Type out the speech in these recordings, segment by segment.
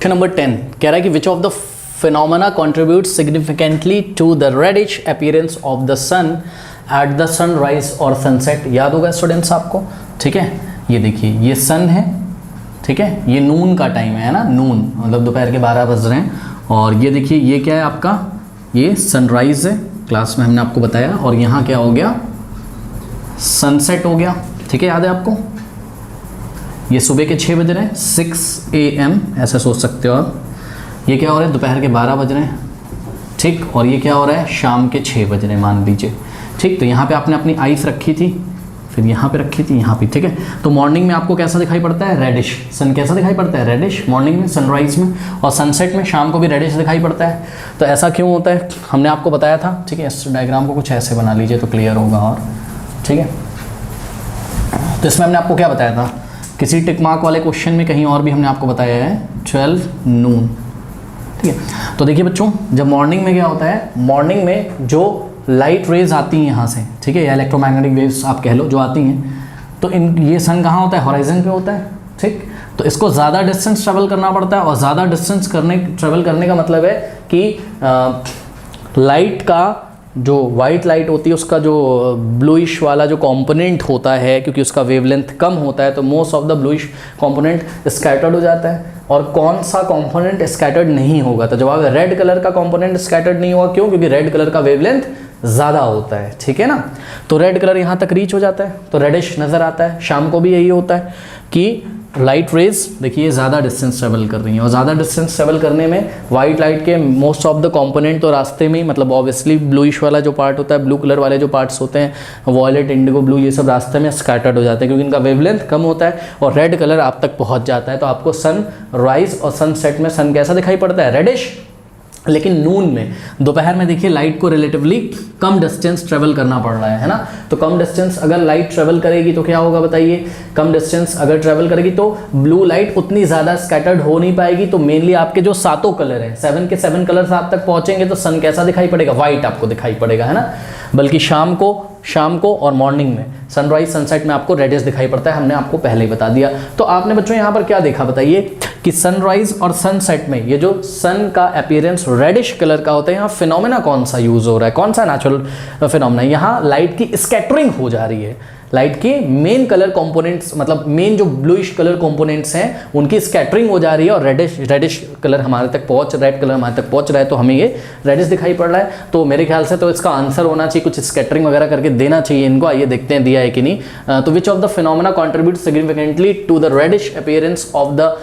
Question number 10 कह रहा है कि which of the phenomena contribute significantly to the reddish appearance of the sun at the sunrise और sunset. याद होगा स्टूडेंट्स आपको, ठीक है। ये देखिए ये सन है, ठीक है, ये नून का टाइम है ना, नून मतलब दोपहर के 12 बज रहे हैं। और ये देखिए ये क्या है आपका, ये सनराइज है, क्लास में हमने आपको बताया। और यहाँ क्या हो गया, सनसेट हो गया, ठीक है, याद है आपको। ये सुबह के 6 बज रहे हैं, 6 AM ऐसा सोच सकते हो आप। ये क्या हो रहा है, दोपहर के 12 बज रहे हैं, ठीक। और ये क्या हो रहा है, शाम के 6 बज रहे हैं मान लीजिए, ठीक। तो यहाँ पे आपने अपनी आइस रखी थी, फिर यहाँ पे रखी थी, यहाँ पे, ठीक है। तो मॉर्निंग में आपको कैसा दिखाई पड़ता है, रेडिश। सन कैसा दिखाई पड़ता है, रेडिश मॉर्निंग में, सनराइज में। और सनसेट में शाम को भी रेडिश दिखाई पड़ता है। तो ऐसा क्यों होता है, हमने आपको बताया था, ठीक है। इस डायग्राम को कुछ ऐसे बना लीजिए तो क्लियर होगा, और ठीक है। तो इसमें हमने आपको क्या बताया था, किसी टिक मार्क वाले क्वेश्चन में कहीं और भी हमने आपको बताया है 12 नून, ठीक है। तो देखिए बच्चों, जब मॉर्निंग में क्या होता है, मॉर्निंग में जो लाइट रेज आती हैं यहाँ से, ठीक है, या इलेक्ट्रोमैग्नेटिक वेव्स आप कह लो जो आती हैं, तो इन ये सन कहाँ होता है, हॉराइजन पे होता है, ठीक। तो इसको ज़्यादा डिस्टेंस ट्रेवल करना पड़ता है। और ज़्यादा डिस्टेंस ट्रेवल करने का मतलब है कि लाइट का जो वाइट लाइट होती है उसका जो ब्लूइश वाला जो कंपोनेंट होता है, क्योंकि उसका वेवलेंथ कम होता है, तो most of the bluish component scattered हो जाता है। और कौन सा कंपोनेंट स्कैटर्ड नहीं होगा, तो जवाब है रेड कलर का कंपोनेंट स्कैटर्ड नहीं होगा। क्यों, क्योंकि रेड कलर का वेवलेंथ ज़्यादा होता है, ठीक है ना। तो रेड कलर यहाँ तक रीच हो जाता है, तो रेडिश नज़र आता है। शाम को भी यही होता है कि लाइट रेज देखिए ज़्यादा डिस्टेंस ट्रेवल कर रही हैं, और ज़्यादा डिस्टेंस ट्रेवल करने में वाइट लाइट के मोस्ट ऑफ द कंपोनेंट तो रास्ते में ही, मतलब ऑब्वियसली ब्लूइश वाला जो पार्ट होता है, ब्लू कलर वाले जो पार्ट्स होते हैं, वॉयलेट, इंडिगो ब्लू, ये सब रास्ते में स्कैटर्ड हो जाते हैं, क्योंकि इनका वेवलेंथ कम होता है और रेड कलर आप तक पहुँच जाता है। तो आपको सन राइज और सनसेट में सन कैसा दिखाई पड़ता है, रेडिश। लेकिन नून में, दोपहर में देखिए लाइट को रिलेटिवली कम डिस्टेंस ट्रेवल करना पड़ रहा है ना। तो कम डिस्टेंस अगर लाइट ट्रेवल करेगी तो क्या होगा बताइए, कम डिस्टेंस अगर ट्रेवल करेगी तो ब्लू लाइट उतनी ज़्यादा स्कैटर्ड हो नहीं पाएगी। तो मेनली आपके जो 7 कलर हैं, 7 के 7 कलर्स आप तक पहुंचेंगे तो सन कैसा दिखाई पड़ेगा, वाइट आपको दिखाई पड़ेगा, है ना। बल्कि शाम को और मॉर्निंग में, सनराइज सनसेट में आपको रेडिश दिखाई पड़ता है, हमने आपको पहले ही बता दिया। तो आपने बच्चों यहाँ पर क्या देखा बताइए कि सनराइज और सनसेट में ये जो सन का अपीयरेंस रेडिश कलर का होता है, यहाँ फिनोमेना कौन सा यूज हो रहा है, कौन सा नेचुरल फिनोमेना, यहाँ लाइट की स्कैटरिंग हो जा रही है। लाइट के मेन कलर कंपोनेंट्स, मतलब मेन जो ब्लूइश कलर कंपोनेंट्स हैं उनकी स्कैटरिंग हो जा रही है, और रेडिश कलर हमारे तक रेड कलर हमारे तक पहुंच रहा है, तो हमें ये रेडिश दिखाई पड़ रहा है। तो मेरे ख्याल से तो इसका आंसर होना चाहिए, कुछ स्कैटरिंग वगैरह करके देना चाहिए इनको। आइए देखते हैं दिया है कि नहीं। तो which of the phenomena contribute significantly to the reddish appearance of the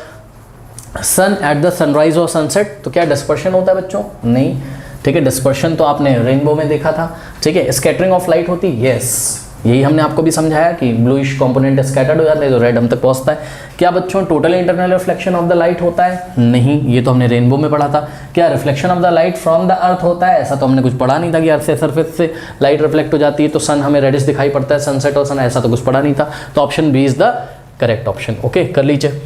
sun at the sunrise और सनसेट। तो क्या डिस्पर्शन होता है बच्चों, नहीं, ठीक है। डिस्पर्शन तो आपने रेनबो में देखा था, ठीक है। स्कैटरिंग ऑफ लाइट होती है, यस, यही हमने आपको भी समझाया कि ब्लूइश कंपोनेंट स्कैटर्ड हो जाते हैं तो रेड हम तक पहुंचता है। क्या बच्चों total internal reflection of the light होता है, नहीं, ये तो हमने रेनबो में पढ़ा था। क्या reflection of the light from the earth होता है, ऐसा तो हमने कुछ पढ़ा नहीं था कि अर्थ से सरफेस से लाइट रिफ्लेक्ट हो जाती है तो सन हमें रेडिश दिखाई पड़ता है, सनसेट और सन, ऐसा तो कुछ पढ़ा नहीं था। तो option B is the correct option, okay, कर लीजिए।